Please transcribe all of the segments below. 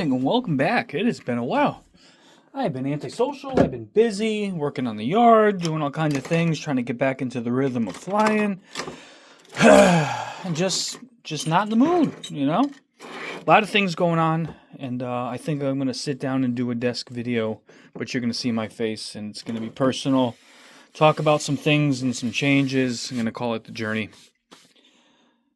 evening and welcome back. It has been a while. I've been antisocial, I've been busy, working on the yard, doing all kinds of things, trying to get back into the rhythm of flying. And just not in the mood, you know? A lot of things going on, and I think I'm going to sit down and do a desk video, but you're going to see my face, and it's going to be personal. Talk about some things and some changes. I'm going to call it the journey.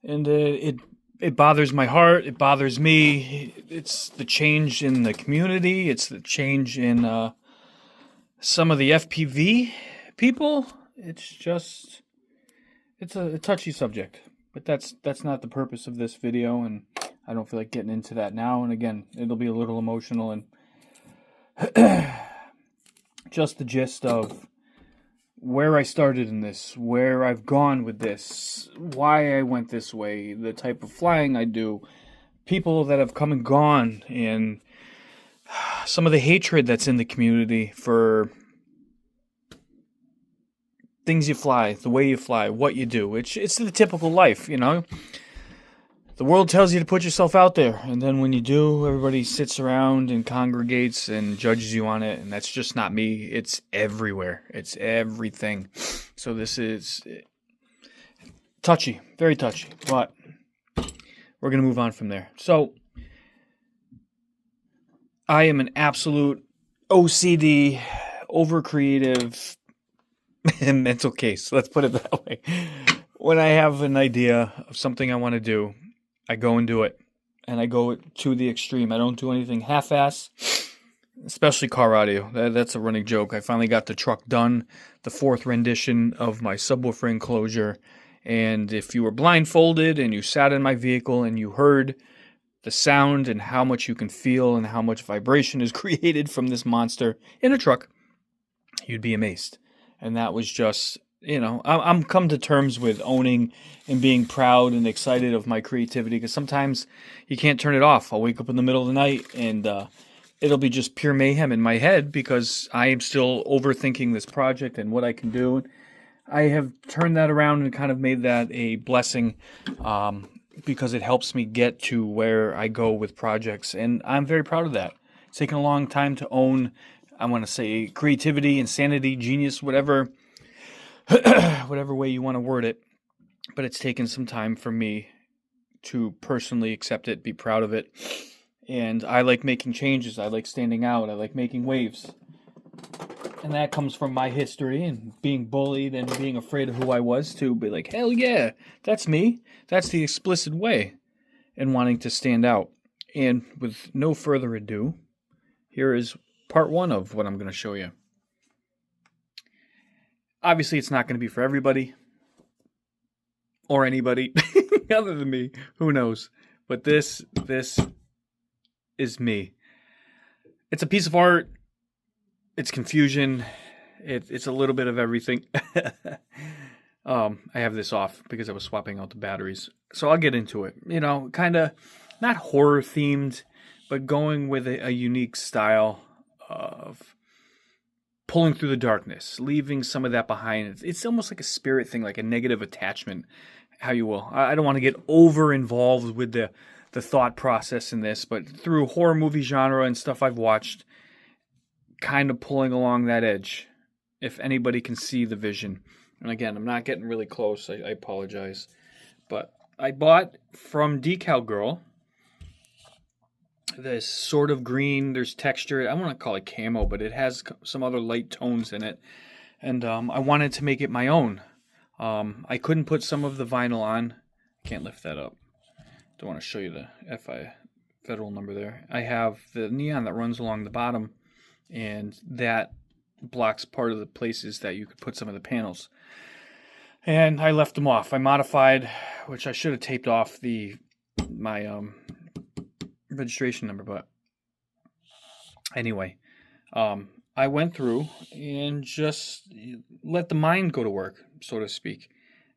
And it bothers my heart. It bothers me. It's the change in the community. It's the change in some of the FPV people. It's a touchy subject, but that's not the purpose of this video, and I don't feel like getting into that now. And again, it'll be a little emotional and just the gist of where I started in this, where I've gone with this, why I went this way, the type of flying I do, people that have come and gone, and some of the hatred that's in the community for things you fly, the way you fly, what you do. It's the typical life, you know. The world tells you to put yourself out there, and then when you do, everybody sits around and congregates and judges you on it, and that's just not me. It's everywhere. It's everything. So this is touchy, very touchy, but we're going to move on from there. So I am an absolute OCD, overcreative mental case. Let's put it that way. When I have an idea of something I want to do, I go and do it, and I go to the extreme. I don't do anything half-ass, especially car audio. That's a running joke. I finally got the truck done, the fourth rendition of my subwoofer enclosure, and if you were blindfolded and you sat in my vehicle and you heard the sound and how much you can feel and how much vibration is created from this monster in a truck, you'd be amazed. And that was just, you know, I'm come to terms with owning and being proud and excited of my creativity, because sometimes you can't turn it off. I'll wake up in the middle of the night and it'll be just pure mayhem in my head because I am still overthinking this project and what I can do. I have turned that around and kind of made that a blessing because it helps me get to where I go with projects, and I'm very proud of that. It's taken a long time to own, I want to say, creativity, insanity, genius, whatever way you want to word it, but it's taken some time for me to personally accept it, be proud of it, and I like making changes. I like standing out. I like making waves, and that comes from my history and being bullied and being afraid of who I was to be like, hell yeah, that's me. That's the explicit way, and wanting to stand out. And with no further ado, here is part one of what I'm going to show you. Obviously, it's not going to be for everybody or anybody other than me. Who knows? But this is me. It's a piece of art. It's confusion. It's a little bit of everything. I have this off because I was swapping out the batteries. So I'll get into it. You know, kind of not horror themed, but going with a unique style of pulling through the darkness, leaving some of that behind. It's almost like a spirit thing, like a negative attachment, how you will. I don't want to get over involved with the thought process in this, but through horror movie genre and stuff I've watched, kind of pulling along that edge, if anybody can see the vision. And again, I'm not getting really close. I apologize. But I bought from Decal Girl this sort of green, there's texture. I want to call it camo, but it has some other light tones in it. And I wanted to make it my own. I couldn't put some of the vinyl on. Can't lift that up. Don't want to show you the FI federal number there. I have the neon that runs along the bottom, and that blocks part of the places that you could put some of the panels. And I left them off. I modified, which I should have taped off my registration number, but anyway, I went through and just let the mind go to work, so to speak.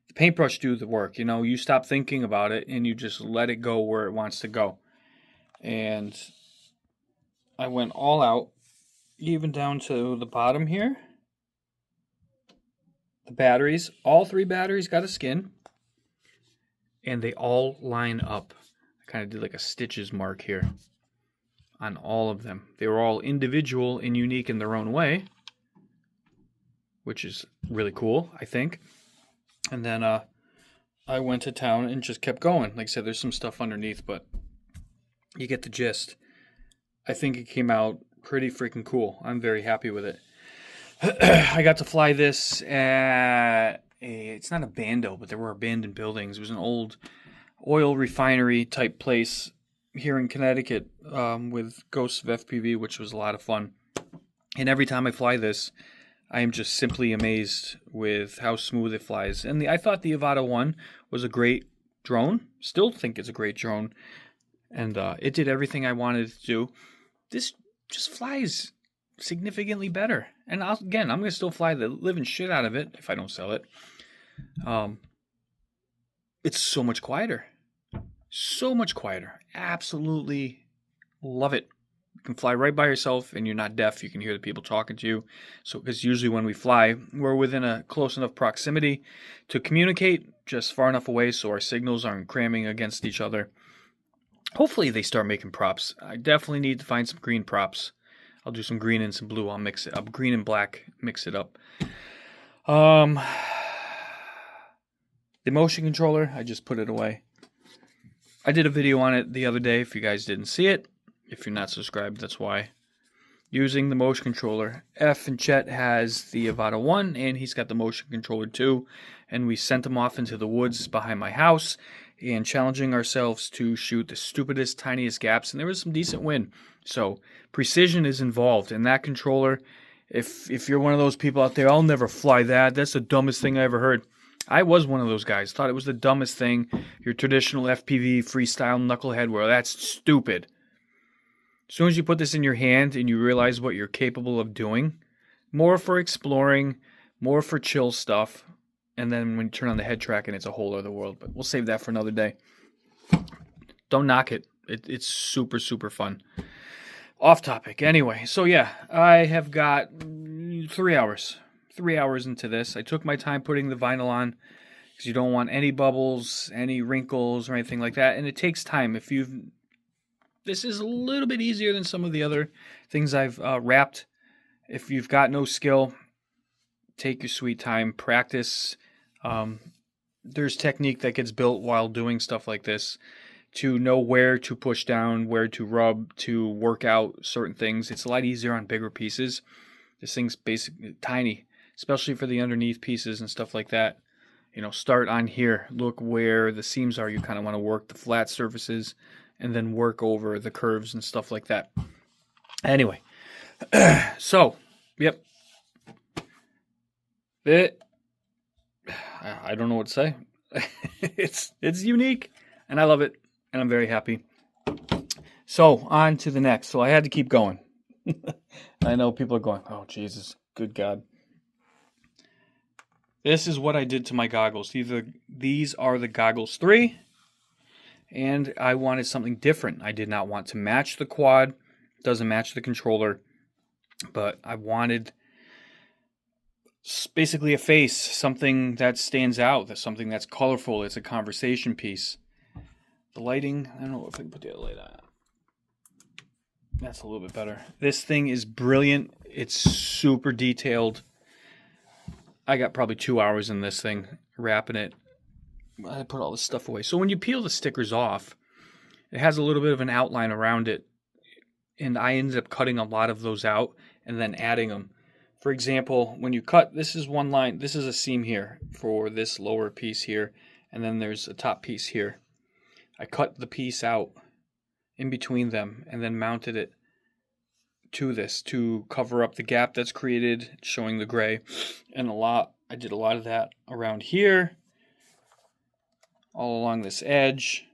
The paintbrush do the work, you know. You stop thinking about it and you just let it go where it wants to go. And I went all out, even down to the bottom here. The batteries, all three batteries got a skin, and they all line up. I kind of did like a stitches mark here. on all of them. They were all individual and unique in their own way, which is really cool, I think. And then I went to town and just kept going. Like I said, there's some stuff underneath, but you get the gist. I think it came out pretty freaking cool. I'm very happy with it. I got to fly this at it's not a bando, but there were abandoned buildings. It was an old oil refinery type place here in Connecticut with Ghosts of FPV, which was a lot of fun. And every time I fly this, I am just simply amazed with how smooth it flies. And I thought the Avata 1 was a great drone. Still think it's a great drone. And it did everything I wanted it to do. This just flies significantly better. And I'm going to still fly the living shit out of it if I don't sell it. It's so much quieter. So much quieter. Absolutely love it. You can fly right by yourself and you're not deaf. You can hear the people talking to you. So, because usually when we fly, we're within a close enough proximity to communicate, just far enough away so our signals aren't cramming against each other. Hopefully they start making props. I definitely need to find some green props. I'll do some green and some blue. I'll mix it up. Green and black, mix it up. The motion controller, I just put it away. I did a video on it the other day if you guys didn't see it. If you're not subscribed, that's why. Using the motion controller. F and Chet has the Avata 1 and he's got the motion controller too. And we sent him off into the woods behind my house and challenging ourselves to shoot the stupidest, tiniest gaps. And there was some decent wind. So precision is involved. And that controller, if you're one of those people out there, I'll never fly that. That's the dumbest thing I ever heard. I was one of those guys. Thought it was the dumbest thing. Your traditional FPV freestyle knucklehead, well, that's stupid. As soon as you put this in your hand and you realize what you're capable of doing, more for exploring, more for chill stuff, and then when you turn on the head track and it's a whole other world. But we'll save that for another day. Don't knock it. It's super, super fun. Off topic. Anyway, so yeah, I have got 3 hours. 3 hours into this. I took my time putting the vinyl on because you don't want any bubbles, any wrinkles, or anything like that. And it takes time. This is a little bit easier than some of the other things I've wrapped. If you've got no skill, take your sweet time, practice. There's technique that gets built while doing stuff like this to know where to push down, where to rub, to work out certain things. It's a lot easier on bigger pieces. This thing's basically tiny, especially for the underneath pieces and stuff like that. You know, start on here. Look where the seams are. You kind of want to work the flat surfaces and then work over the curves and stuff like that. Anyway, so, yep. I don't know what to say. It's unique, and I love it, and I'm very happy. So, on to the next. So, I had to keep going. I know people are going, oh, Jesus, good God. This is what I did to my goggles. These are the Goggles 3. And I wanted something different. I did not want to match the quad. It doesn't match the controller. But I wanted basically a face. Something that stands out. Something that's colorful. It's a conversation piece. The lighting, I don't know if I can put the other light on. That's a little bit better. This thing is brilliant. It's super detailed. I got probably 2 hours in this thing, wrapping it. I put all this stuff away. So when you peel the stickers off, it has a little bit of an outline around it. And I ended up cutting a lot of those out and then adding them. For example, when you cut, this is one line. This is a seam here for this lower piece here. And then there's a top piece here. I cut the piece out in between them and then mounted it to this to cover up the gap that's created, showing the gray. And I did a lot of that around here. All along this edge,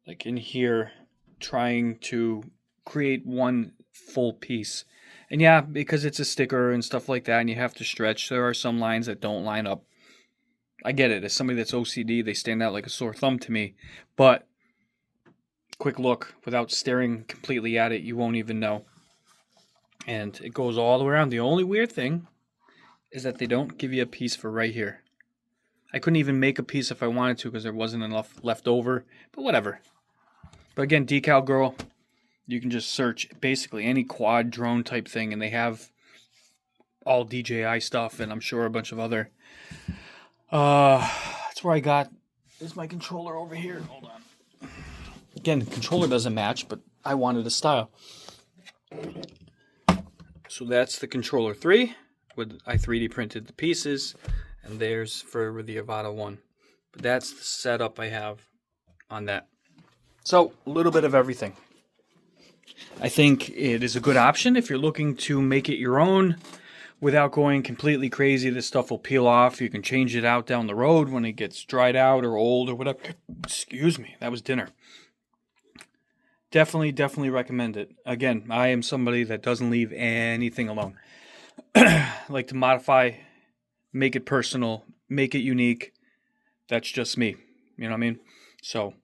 like in here, trying to create one full piece. And yeah, because it's a sticker and stuff like that, and you have to stretch, there are some lines that don't line up. I get it. As somebody that's OCD, they stand out like a sore thumb to me. But quick look, without staring completely at it, you won't even know. And it goes all the way around. The only weird thing is that they don't give you a piece for right here. I couldn't even make a piece if I wanted to because there wasn't enough left over. But whatever. But again, Decal Girl, You can just search basically any quad drone type thing, and they have all DJI stuff, and I'm sure a bunch of other. That's where I got. Is my controller over here? Hold on. Again, the controller doesn't match, but I wanted a style. So that's the controller 3. I 3D printed the pieces, and there's for the Avata 1. But that's the setup I have on that. So a little bit of everything. I think it is a good option if you're looking to make it your own without going completely crazy. This stuff will peel off. You can change it out down the road when it gets dried out or old or whatever. Excuse me, that was dinner. Definitely recommend it. Again, I am somebody that doesn't leave anything alone. I like to modify, make it personal, make it unique. That's just me. You know what I mean? So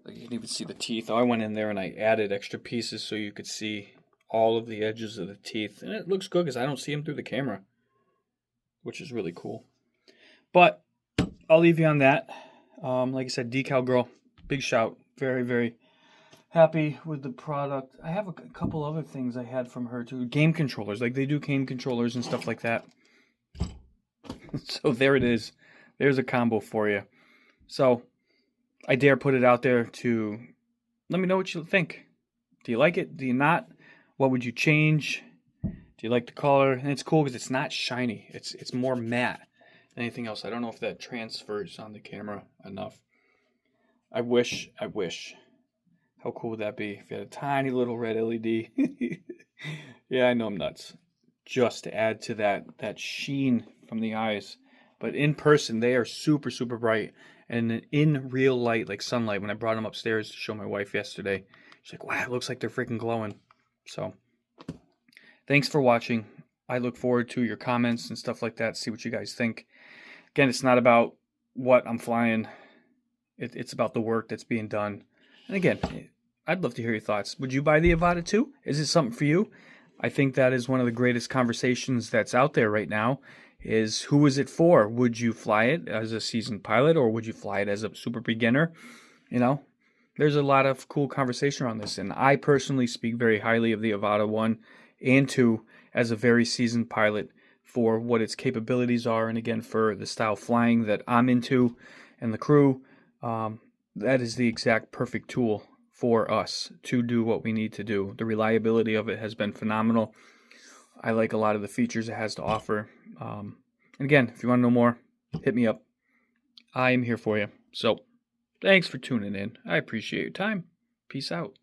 you can even see the teeth. I went in there and I added extra pieces so you could see all of the edges of the teeth. And it looks good because I don't see them through the camera, which is really cool. But I'll leave you on that. Like I said, Decal Girl, big shout. Very happy with the product. I have a couple other things I had from her too. Game controllers. Like they do game controllers and stuff like that. So there it is. There's a combo for you. So I dare put it out there to let me know what you think. Do you like it? Do you not? What would you change? Do you like the color? And it's cool because it's not shiny. It's more matte than anything else. I don't know if that transfers on the camera enough. I wish. How cool would that be if you had a tiny little red LED? Yeah, I know I'm nuts. Just to add to that sheen from the eyes. But in person, they are super bright. And in real light, like sunlight, when I brought them upstairs to show my wife yesterday, she's like, wow, it looks like they're freaking glowing. So, thanks for watching. I look forward to your comments and stuff like that, see what you guys think. Again, it's not about what I'm flying. It's about the work that's being done. And again, I'd love to hear your thoughts. Would you buy the Avata 2? Is it something for you? I think that is one of the greatest conversations that's out there right now, is who is it for? Would you fly it as a seasoned pilot, or would you fly it as a super beginner? You know, there's a lot of cool conversation around this, and I personally speak very highly of the Avata 1 and 2 as a very seasoned pilot for what its capabilities are, and again, for the style flying that I'm into and the crew. That is the exact perfect tool for us to do what we need to do. The reliability of it has been phenomenal. I like a lot of the features it has to offer. And again, if you want to know more, hit me up. I am here for you. So, thanks for tuning in. I appreciate your time. Peace out.